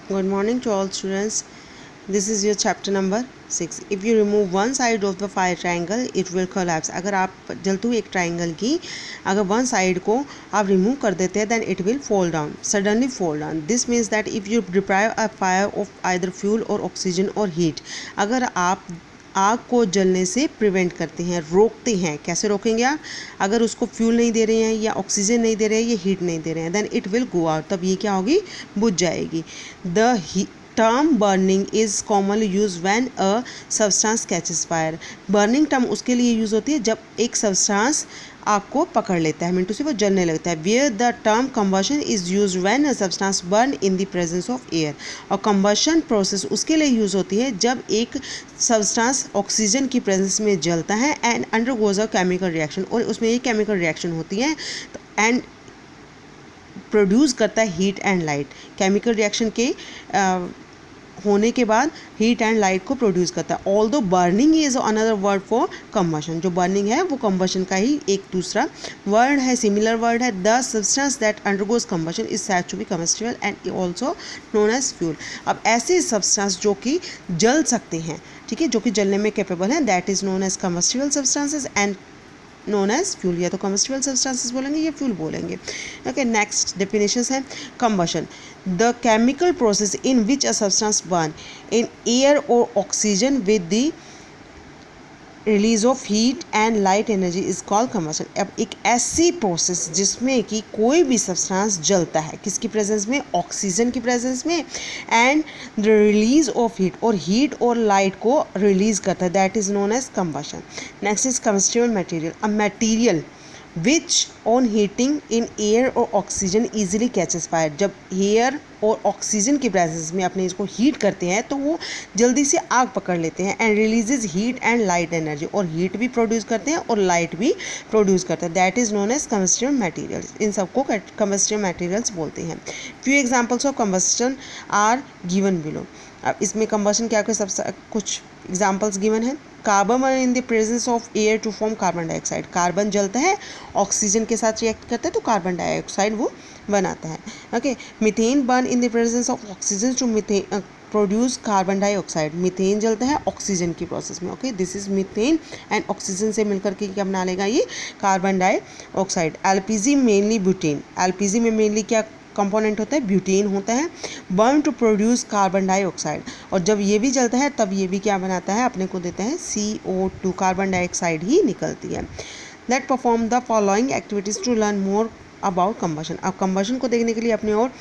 Good morning to all students. This is your chapter number 6. If you remove one side of the fire triangle, it will collapse. अगर आप जलती हुई एक triangle की अगर one side को आप रिमूव कर देते हैं then it will fall down, suddenly fall down. This means that if you deprive a fire of either fuel or oxygen or heat, अगर आप आग को जलने से प्रिवेंट करते हैं, रोकते हैं. कैसे रोकेंगे आप? अगर उसको फ्यूल नहीं दे रहे हैं या ऑक्सीजन नहीं दे रहे हैं या हीट नहीं दे रहे हैं, then it will go out. तब ये क्या होगी? बुझ जाएगी. The term burning is commonly use when a substance catches fire. Burning term उसके लिए यूज़ होती है जब एक सब्सटेंस आग को पकड़ लेता है, मीन से वो जलने लगता है. Where the term combustion is use when a substance burn in the presence of air. और कंबशन प्रोसेस उसके लिए यूज़ होती है जब एक सब्सटेंस ऑक्सीजन की प्रेजेंस में जलता है and undergoes a chemical reaction, और उसमें ये केमिकल रिएक्शन होती है एंड प्रोड्यूस करता है heat and light. Chemical reaction के होने के बाद हीट एंड लाइट को प्रोड्यूस करता है. Although burning is another word for combustion. जो बर्निंग है वो कंबशन का ही एक दूसरा वर्ड है, सिमिलर वर्ड है. The substance that undergoes combustion is said to be combustible and also known as fuel. अब ऐसे सब्सटेंस जो कि जल सकते हैं, ठीक है, जो कि जलने में कैपेबल हैं, that is known as combustible substances and known as fuel. या तो कम्बस्टिबल सब्सटेंसेस बोलेंगे या फ्यूल बोलेंगे. ओके, नेक्स्ट डेफिनेशंस है. Combustion, the chemical process in which a substance burn in air और oxygen with the release of heat and light energy is called combustion. अब एक ऐसी प्रोसेस जिसमें कि कोई भी सब्सटेंस जलता है, किसकी प्रेजेंस में? ऑक्सीजन की प्रेजेंस में, and the release of heat, और हीट और लाइट को रिलीज करता है, that is known as combustion. Next is combustible material, a material which on heating in air और ऑक्सीजन ईजिली कैचेस फायर. जब एयर और ऑक्सीजन की प्रेजेंस में अपने इसको हीट करते हैं तो वो जल्दी से आग पकड़ लेते हैं and releases heat and light energy, और हीट भी प्रोड्यूस करते हैं और लाइट भी प्रोड्यूस करते हैं, that is known as combustible materials. इन सबको कम्बस्टिबल मटेरियल्स बोलते हैं. Few examples of combustion are given below. अब इसमें कम्बशन क्या कुछ एग्जाम्पल्स गिवन है. Carbon burn in the presence of air to form carbon dioxide. Carbon जलता है, ऑक्सीजन के साथ रिएक्ट करता है तो कार्बन डाइऑक्साइड वो बनाता है. Okay, methane burn in the presence of oxygen to produce carbon dioxide. Methane जलता है ऑक्सीजन की प्रोसेस में. Okay, this is methane and oxygen से मिलकर के क्या बना लेगा? ये carbon dioxide. LPG mainly butane. LPG में मेनली क्या कंपोनेंट होता है? ब्यूटेन होता है. Burn to produce carbon dioxide, और जब ये भी जलता है तब ये भी क्या बनाता है? अपने को देता है CO2, कार्बन डाइऑक्साइड ही निकलती है. Let perform the following activities to learn more about combustion. अब कंबशन को देखने के लिए अपने और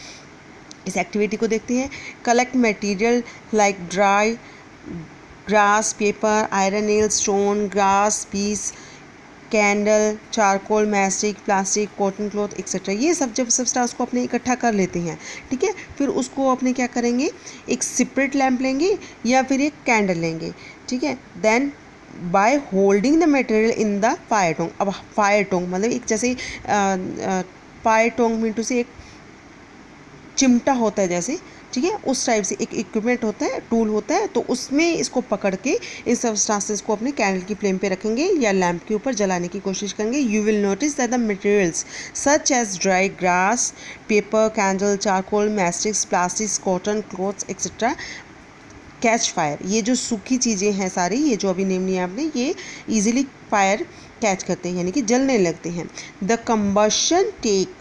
इस एक्टिविटी को देखते हैं. Collect material like dry grass, paper, iron nail, stone, grass piece, candle, charcoal, mastic, plastic, cotton cloth etcetera. ये सब जब सब्सटेंस को अपने इकट्ठा कर लेते हैं, ठीक है, फिर उसको अपने क्या करेंगे? एक सेपरेट लैम्प लेंगे या फिर एक कैंडल लेंगे, ठीक है. Then by holding the material in the fire tong. अब फायर टोंग मतलब एक जैसे फायर टोंग मीन टू से एक चिमटा होता है जैसे, ठीक है, उस टाइप से एक इक्विपमेंट होता है, टूल होता है, तो उसमें इसको पकड़ के इस सब्सटेंसेस को अपने कैंडल की फ्लेम पे रखेंगे या लैंप के ऊपर जलाने की कोशिश करेंगे. You will notice that the materials such as dry grass, paper, candle, charcoal, matchsticks, plastic, cotton clothes etcetera catch fire. ये जो सूखी चीज़ें हैं सारी, ये जो अभी नेम लिया आपने, ये ईजिली फायर कैच करते हैं, यानी कि जलने लगते हैं. द कंबशन टेक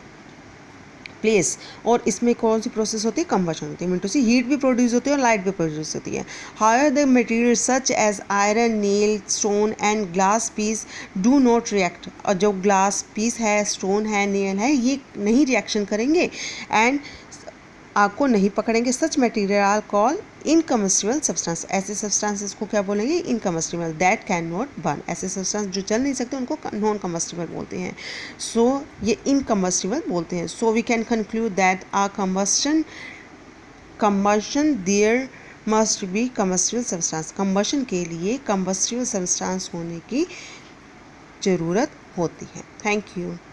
प्लेस, और इसमें कौन सी प्रोसेस होती है? कंबशन होती है. मीन टू सी हीट भी प्रोड्यूस होती है और लाइट भी प्रोड्यूस होती है. Higher the material such as iron, nail, stone and glass piece do not react. और जो ग्लास पीस है, स्टोन है, नेल है, ये नहीं रिएक्शन करेंगे एंड आग को नहीं पकड़ेंगे. Such material are call incombustible substance. ऐसे सब्सटेंसेस को क्या बोलेंगे? Incombustible. That can not burn. ऐसे सब्सटेंस जो चल नहीं सकते उनको नॉन कम्बस्टिबल बोलते हैं. सो ये इनकम्बस्टिबल बोलते हैं. So we can conclude that ah combustion there must be combustible substance. Combustion के लिए कम्बस्टिबल सब्सटेंस होने की ज़रूरत होती है. Thank you.